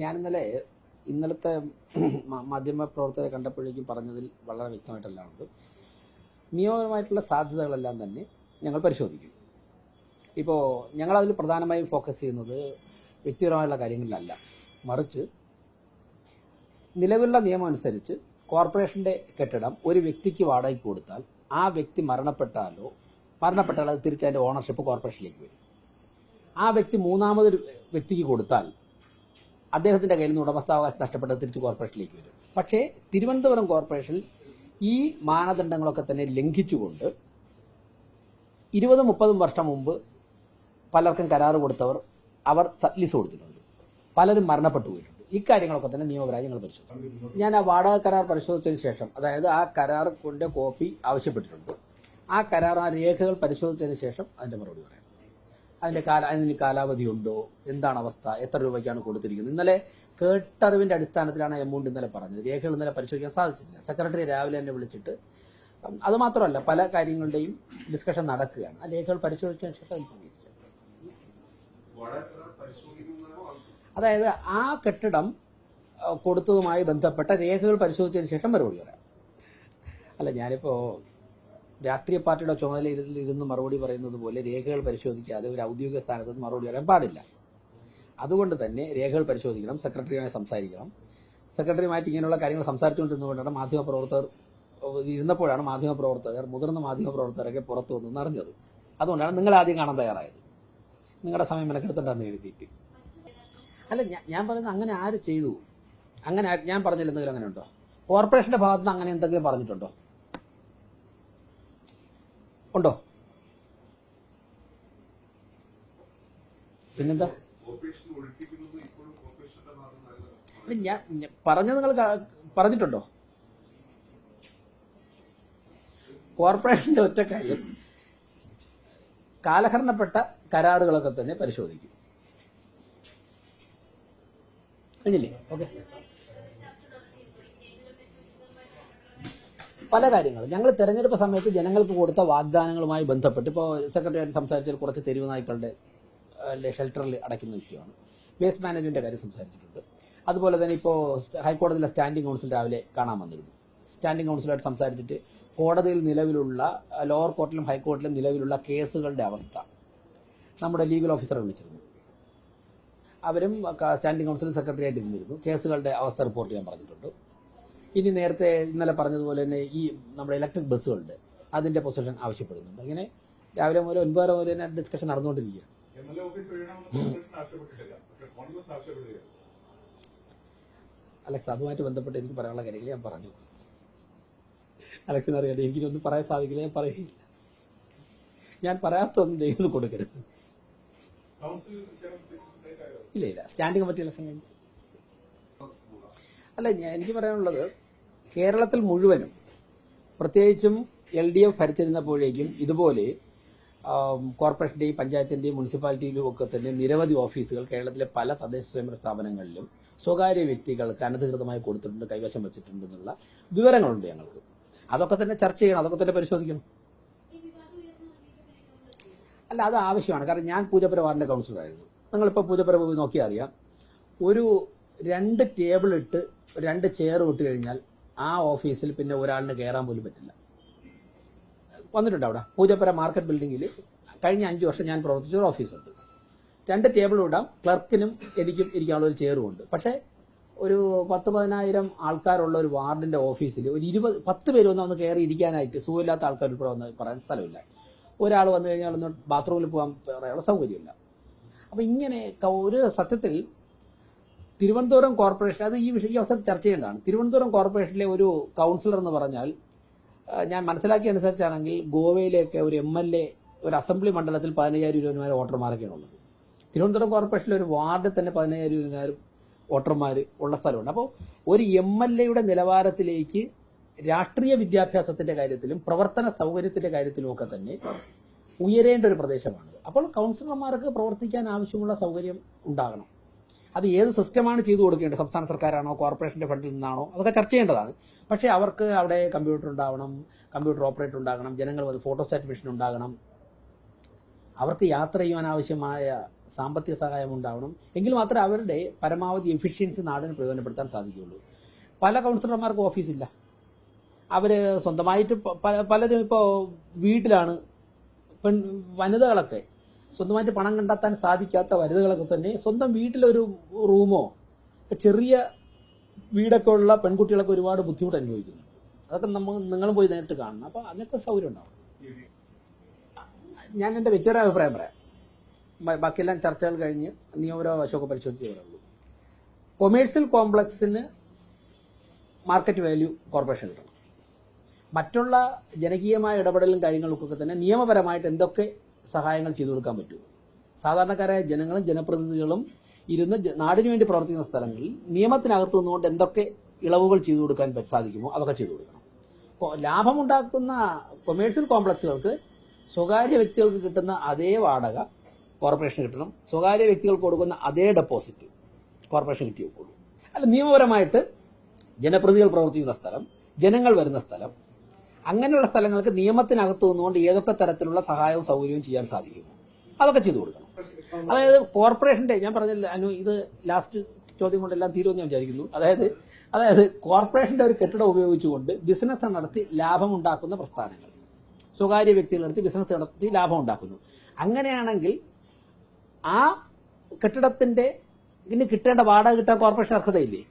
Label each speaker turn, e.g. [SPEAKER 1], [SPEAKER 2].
[SPEAKER 1] ഞാനിന്നലെ ഇന്നലത്തെ മാധ്യമ പ്രവർത്തകരെ കണ്ടപ്പോഴേക്കും പറഞ്ഞതിൽ വളരെ വ്യക്തമായിട്ടല്ല ഉണ്ട്. നിയമപരമായിട്ടുള്ള സാധ്യതകളെല്ലാം തന്നെ ഞങ്ങൾ പരിശോധിക്കും. ഇപ്പോൾ ഞങ്ങളതിൽ പ്രധാനമായും ഫോക്കസ് ചെയ്യുന്നത് വ്യക്തിപരമായുള്ള കാര്യങ്ങളിലല്ല, മറിച്ച് നിലവിലുള്ള നിയമം അനുസരിച്ച് കോർപ്പറേഷൻ്റെ കെട്ടിടം ഒരു വ്യക്തിക്ക് വാടകയ്ക്ക് കൊടുത്താൽ ആ വ്യക്തി മരണപ്പെട്ടാൽ അത് തിരിച്ചതിൻ്റെ ഓണർഷിപ്പ് കോർപ്പറേഷനിലേക്ക് വരും. ആ വ്യക്തി മൂന്നാമതൊരു വ്യക്തിക്ക് കൊടുത്താൽ അദ്ദേഹത്തിൻ്റെ കയ്യിൽ നിന്ന് ഉടമസ്ഥാവകാശം നഷ്ടപ്പെട്ടത് തിരിച്ച് കോർപ്പറേഷനിലേക്ക് വരും. പക്ഷേ തിരുവനന്തപുരം കോർപ്പറേഷൻ ഈ മാനദണ്ഡങ്ങളൊക്കെ തന്നെ ലംഘിച്ചുകൊണ്ട് 20-30 വർഷം മുമ്പ് പലർക്കും കരാറ് കൊടുത്തവർ അവർ സബ്ലീസ് കൊടുത്തിട്ടുണ്ട്, പലരും മരണപ്പെട്ടു പോയിട്ടുണ്ട്. ഇക്കാര്യങ്ങളൊക്കെ തന്നെ നിയമപരമായി ഞങ്ങൾ പരിശോധിച്ചു. ഞാൻ ആ വാടക കരാർ പരിശോധിച്ചതിന് ശേഷം, അതായത് ആ കരാർ കൊണ്ട് കോപ്പി ആവശ്യപ്പെട്ടിട്ടുണ്ട്. ആ കരാർ, ആ രേഖകൾ പരിശോധിച്ചതിന് ശേഷം അതിൻ്റെ മറുപടി പറയാം. അതിന് കാലാവധിയുണ്ടോ, എന്താണ് അവസ്ഥ, എത്ര രൂപയ്ക്കാണ് കൊടുത്തിരിക്കുന്നത്. ഇന്നലെ കേട്ടറിവിൻ്റെ അടിസ്ഥാനത്തിലാണ് എമൗണ്ട് ഇന്നലെ പറഞ്ഞത്. രേഖകൾ ഇന്നലെ പരിശോധിക്കാൻ സാധിച്ചിട്ടില്ല. സെക്രട്ടറി രാവിലെ എന്നെ വിളിച്ചിട്ട്, അതുമാത്രമല്ല പല കാര്യങ്ങളുടെയും ഡിസ്കഷൻ നടക്കുകയാണ്. ആ രേഖകൾ പരിശോധിച്ചതിന് ശേഷം അത് പറഞ്ഞിരിക്കാം. അതായത് ആ കെട്ടിടം കൊടുത്തതുമായി ബന്ധപ്പെട്ട രേഖകൾ പരിശോധിച്ചതിന് ശേഷം മറുപടി പറയാം. അല്ല, ഞാനിപ്പോൾ രാഷ്ട്രീയ പാർട്ടിയുടെ ചുമതലയിൽ ഇരുന്ന് മറുപടി പറയുന്നത് പോലെ രേഖകൾ പരിശോധിക്കാതെ ഒരു ഔദ്യോഗിക സ്ഥാനത്ത് നിന്ന് മറുപടി പറയാൻ പാടില്ല. അതുകൊണ്ട് തന്നെ രേഖകൾ പരിശോധിക്കണം, സെക്രട്ടറിയുമായി സംസാരിക്കണം. സെക്രട്ടറിയുമായിട്ട് ഇങ്ങനെയുള്ള കാര്യങ്ങൾ സംസാരിച്ചുകൊണ്ടിരുന്നുകൊണ്ടാണ് മുതിർന്ന മാധ്യമപ്രവർത്തകരൊക്കെ പുറത്തു വന്നെന്ന് അറിഞ്ഞത്. അതുകൊണ്ടാണ് നിങ്ങൾ ആദ്യം കാണാൻ തയ്യാറായത്, നിങ്ങളുടെ സമയം മെനക്കെടുത്തിട്ടുണ്ടെന്ന് എഴുതിയിട്ട്. അല്ല, ഞാൻ പറയുന്നത് അങ്ങനെ ആര് ചെയ്തു? അങ്ങനെ ഞാൻ പറഞ്ഞില്ല എന്തെങ്കിലും അങ്ങനെ ഉണ്ടോ? കോർപ്പറേഷന്റെ ഭാഗത്ത് നിന്ന് അങ്ങനെ എന്തെങ്കിലും പറഞ്ഞിട്ടുണ്ടോ? ഉണ്ടോ? പിന്നെന്താ ഞാൻ പറഞ്ഞത്? നിങ്ങൾ പറഞ്ഞിട്ടുണ്ടോ? കോർപ്പറേഷന്റെ ഒറ്റ കാര്യം, കാലഹരണപ്പെട്ട കരാറുകളൊക്കെ തന്നെ പരിശോധിക്കും. കഴിഞ്ഞില്ലേ? ഓക്കെ. പല കാര്യങ്ങളും ഞങ്ങൾ തെരഞ്ഞെടുപ്പ് സമയത്ത് ജനങ്ങൾക്ക് കൊടുത്ത വാഗ്ദാനങ്ങളുമായി ബന്ധപ്പെട്ട്, ഇപ്പോൾ സെക്രട്ടറിയായിട്ട് സംസാരിച്ചാൽ കുറച്ച് തെരുവ് നായ്ക്കളുടെ ഷെൽട്ടറിൽ അടയ്ക്കുന്ന വിഷയമാണ്. വേസ്റ്റ് മാനേജ്മെന്റിന്റെ കാര്യം സംസാരിച്ചിട്ടുണ്ട്. അതുപോലെ തന്നെ ഇപ്പോൾ ഹൈക്കോടതിയിലെ സ്റ്റാൻഡിംഗ് കൗൺസിൽ രാവിലെ കാണാൻ വന്നിരുന്നു. സ്റ്റാൻഡിംഗ് കൗൺസിലായിട്ട് സംസാരിച്ചിട്ട് കോടതിയിൽ നിലവിലുള്ള, ലോവർ കോർട്ടിലും ഹൈക്കോർട്ടിലും നിലവിലുള്ള കേസുകളുടെ അവസ്ഥ നമ്മുടെ ലീഗൽ ഓഫീസറെ വിളിച്ചിരുന്നു. അവരും സ്റ്റാൻഡിംഗ് കൗൺസിൽ സെക്രട്ടറിയായിട്ട് ഇരുന്നിരുന്നു. കേസുകളുടെ അവസ്ഥ റിപ്പോർട്ട് ചെയ്യാൻ പറഞ്ഞിട്ടുണ്ട്. ഇനി നേരത്തെ ഇന്നലെ പറഞ്ഞതുപോലെ തന്നെ ഈ നമ്മുടെ ഇലക്ട്രിക് ബസ്സുകളുടെ അതിന്റെ പൊസിഷൻ ആവശ്യപ്പെടുന്നുണ്ട്. ഇങ്ങനെ രാവിലെ മുതൽ 9 മുതൽ തന്നെ ഡിസ്കഷൻ നടന്നുകൊണ്ടിരിക്കുകയാണ്. അലക്സ്, അതുമായിട്ട് ബന്ധപ്പെട്ട് എനിക്ക് പറയാനുള്ള കാര്യങ്ങൾ ഞാൻ പറഞ്ഞു. അലക്സിന് അറിയാതെ എനിക്കൊന്നും പറയാൻ സാധിക്കില്ല, ഞാൻ പറയില്ല. ഞാൻ പറയാത്തൊന്നും ദൈവം കൊടുക്കരുത്. ഇല്ല, സ്റ്റാൻഡിംഗ് കമ്മിറ്റി ഇലക്ഷൻ കഴിഞ്ഞു. അല്ല, എനിക്ക് പറയാനുള്ളത്, കേരളത്തിൽ മുഴുവനും, പ്രത്യേകിച്ചും LDF ഭരിച്ചിരുന്നപ്പോഴേക്കും ഇതുപോലെ കോർപ്പറേഷന്റെയും പഞ്ചായത്തിന്റെയും മുനിസിപ്പാലിറ്റിയിലും ഒക്കെ തന്നെ നിരവധി ഓഫീസുകൾ കേരളത്തിലെ പല തദ്ദേശ സ്വയംഭരണ സ്ഥാപനങ്ങളിലും സ്വകാര്യ വ്യക്തികൾക്ക് അനധികൃതമായി കൊടുത്തിട്ടുണ്ട്, കൈവശം വെച്ചിട്ടുണ്ട് എന്നുള്ള വിവരങ്ങളുണ്ട് ഞങ്ങൾക്ക്. അതൊക്കെ തന്നെ ചർച്ച ചെയ്യണം, അതൊക്കെ തന്നെ പരിശോധിക്കണം. അല്ല, അത് ആവശ്യമാണ്. കാരണം ഞാൻ പൂജപ്പുര വാർഡിന്റെ കൗൺസിലറായിരുന്നു. നിങ്ങളിപ്പോൾ പൂജപ്പുര പോയി നോക്കിയാൽ അറിയാം, ഒരു 2 ടേബിൾ ഇട്ട് 2 ചെയർ ഇട്ട് കഴിഞ്ഞാൽ ആ ഓഫീസിൽ പിന്നെ ഒരാളിന് കയറാൻ പോലും പറ്റില്ല. വന്നിട്ടുണ്ട് അവിടെ പൂജപ്പുര മാർക്കറ്റ് ബിൽഡിങ്ങിൽ കഴിഞ്ഞ 5 വർഷം ഞാൻ പ്രവർത്തിച്ച ഒരു ഓഫീസുണ്ട്. 2 ടേബിൾ ഇടാം, ക്ലർക്കിനും എനിക്കും ഇരിക്കാനുള്ള ഒരു ചെയറും ഉണ്ട്. പക്ഷേ ഒരു 10,000-15,000 ആൾക്കാരുള്ള ഒരു വാർഡിന്റെ ഓഫീസിൽ ഒരു 10 പേര് വന്ന് കയറി ഇരിക്കാനായിട്ട് സുഖമില്ലാത്ത ആൾക്കാർ ഇവിടെ വന്ന് പറയാൻ സ്ഥലമില്ല. ഒരാൾ വന്നു കഴിഞ്ഞാൽ ഒന്ന് ബാത്റൂമിൽ പോകാൻ പറയാനുള്ള സൗകര്യമില്ല. അപ്പം ഇങ്ങനെ ഒരു സത്യത്തിൽ തിരുവനന്തപുരം കോർപ്പറേഷൻ, അത് ഈ അവസരത്തിൽ ചർച്ച ചെയ്യേണ്ടതാണ്. തിരുവനന്തപുരം കോർപ്പറേഷനിലെ ഒരു കൗൺസിലർ എന്ന് പറഞ്ഞാൽ, ഞാൻ മനസ്സിലാക്കിയ അനുസരിച്ചാണെങ്കിൽ ഗോവയിലേക്ക് ഒരു MLA, ഒരു അസംബ്ലി മണ്ഡലത്തിൽ 15,000-20,000 വോട്ടർമാരൊക്കെയാണ് ഉള്ളത്. തിരുവനന്തപുരം കോർപ്പറേഷനിലെ ഒരു വാർഡിൽ തന്നെ 15,000-20,000 വോട്ടർമാർ ഉള്ള സ്ഥലമുണ്ട്. അപ്പോൾ ഒരു MLA-യുടെ നിലവാരത്തിലേക്ക് രാഷ്ട്രീയ വിദ്യാഭ്യാസത്തിന്റെ കാര്യത്തിലും പ്രവർത്തന സൗകര്യത്തിന്റെ കാര്യത്തിലും ഒക്കെ തന്നെ ഉയരേണ്ട ഒരു പ്രദേശമാണ്. അപ്പോൾ കൗൺസിലർമാർക്ക് പ്രവർത്തിക്കാൻ ആവശ്യമുള്ള സൗകര്യം ഉണ്ടാകണം. അത് ഏത് സിസ്റ്റമാണ് ചെയ്തു കൊടുക്കേണ്ടത്, സംസ്ഥാന സർക്കാരാണോ കോർപ്പറേഷന്റെ ഫണ്ടിൽ നിന്നാണോ, അതൊക്കെ ചർച്ച ചെയ്യേണ്ടതാണ്. പക്ഷേ അവർക്ക് അവിടെ കമ്പ്യൂട്ടർ ഉണ്ടാവണം, കമ്പ്യൂട്ടർ ഓപ്പറേറ്റർ ഉണ്ടാകണം, ജനങ്ങൾ ഫോട്ടോസ്റ്റാറ്റ് മെഷീൻ ഉണ്ടാകണം. അവർക്ക് യാത്ര ചെയ്യാൻ ആവശ്യമായ സാമ്പത്തിക സഹായം ഉണ്ടാവണം. എങ്കിൽ മാത്രമേ അവരുടെ പരമാവധി എഫിഷ്യൻസി നാടിന് പ്രയോജനപ്പെടുത്താൻ സാധിക്കുകയുള്ളൂ. പല കൗൺസിലർമാർക്കും ഓഫീസില്ല. അവർ സ്വന്തമായിട്ട് പലരും ഇപ്പോൾ വീട്ടിലാണ്. വനിതകളൊക്കെ സ്വന്തമായിട്ട് പണം കണ്ടെത്താൻ സാധിക്കാത്ത വനിതകളൊക്കെ തന്നെ സ്വന്തം വീട്ടിലൊരു റൂമോ ചെറിയ വീടൊക്കെ ഉള്ള പെൺകുട്ടികളൊക്കെ ഒരുപാട് ബുദ്ധിമുട്ട് അനുഭവിക്കുന്നു. അതൊക്കെ നിങ്ങളും പോയി നേരിട്ട് കാണണം. അപ്പോൾ അതിനൊക്കെ സൗകര്യം ഉണ്ടാവും. ഞാൻ എൻ്റെ വ്യക്തിപരമായ അഭിപ്രായം പറയാം. ബാക്കിയെല്ലാം ചർച്ചകൾ കഴിഞ്ഞ് നിയമപരമായ വശമൊക്കെ പരിശോധിച്ച് പറയുള്ളൂ. കൊമേഴ്സ്യൽ കോംപ്ലക്സിന് മാർക്കറ്റ് വാല്യൂ കോർപ്പറേഷൻ കിട്ടണം. മറ്റുള്ള ജനകീയമായ ഇടപെടലും കാര്യങ്ങൾക്കൊക്കെ തന്നെ നിയമപരമായിട്ട് എന്തൊക്കെ സഹായങ്ങൾ ചെയ്തു കൊടുക്കാൻ പറ്റും. സാധാരണക്കാരായ ജനങ്ങളും ജനപ്രതിനിധികളും ഇരുന്ന് നാടിനു വേണ്ടി പ്രവർത്തിക്കുന്ന സ്ഥലങ്ങളിൽ നിയമത്തിനകത്ത് നിന്നുകൊണ്ട് എന്തൊക്കെ ഇളവുകൾ ചെയ്തു കൊടുക്കാൻ സാധിക്കുമോ അതൊക്കെ ചെയ്തു കൊടുക്കണം. ലാഭമുണ്ടാക്കുന്ന കൊമേഴ്സ്യൽ കോംപ്ലക്സുകൾക്ക് സ്വകാര്യ വ്യക്തികൾക്ക് കിട്ടുന്ന അതേ വാടക കോർപ്പറേഷൻ കിട്ടണം. സ്വകാര്യ വ്യക്തികൾക്ക് കൊടുക്കുന്ന അതേ ഡെപ്പോസിറ്റ് കോർപ്പറേഷൻ കിട്ടി വെക്കുള്ളൂ. അല്ല, നിയമപരമായിട്ട് ജനപ്രതിനിധികൾ പ്രവർത്തിക്കുന്ന സ്ഥലം, ജനങ്ങൾ വരുന്ന സ്ഥലം, അങ്ങനെയുള്ള സ്ഥലങ്ങൾക്ക് നിയമത്തിനകത്ത് നിന്നുകൊണ്ട് ഏതൊക്കെ തരത്തിലുള്ള സഹായവും സൗകര്യവും ചെയ്യാൻ സാധിക്കുമോ അതൊക്കെ ചെയ്തു കൊടുക്കണം. അതായത് കോർപ്പറേഷന്റെ, ഞാൻ പറഞ്ഞില്ല അനു, ഇത് ലാസ്റ്റ് ചോദ്യം കൊണ്ടെല്ലാം തീരുമെന്ന് ഞാൻ വിചാരിക്കുന്നു. അതായത് കോർപ്പറേഷന്റെ ഒരു കെട്ടിടം ഉപയോഗിച്ചുകൊണ്ട് ബിസിനസ് നടത്തി ലാഭമുണ്ടാക്കുന്ന പ്രസ്ഥാനങ്ങൾ, സ്വകാര്യ വ്യക്തികളെടുത്ത് ബിസിനസ് നടത്തി ലാഭം ഉണ്ടാക്കുന്നു. അങ്ങനെയാണെങ്കിൽ ആ കെട്ടിടത്തിന്റെ കിട്ടേണ്ട വാടക കിട്ടാൻ കോർപ്പറേഷൻ അർഹതയില്ലേ?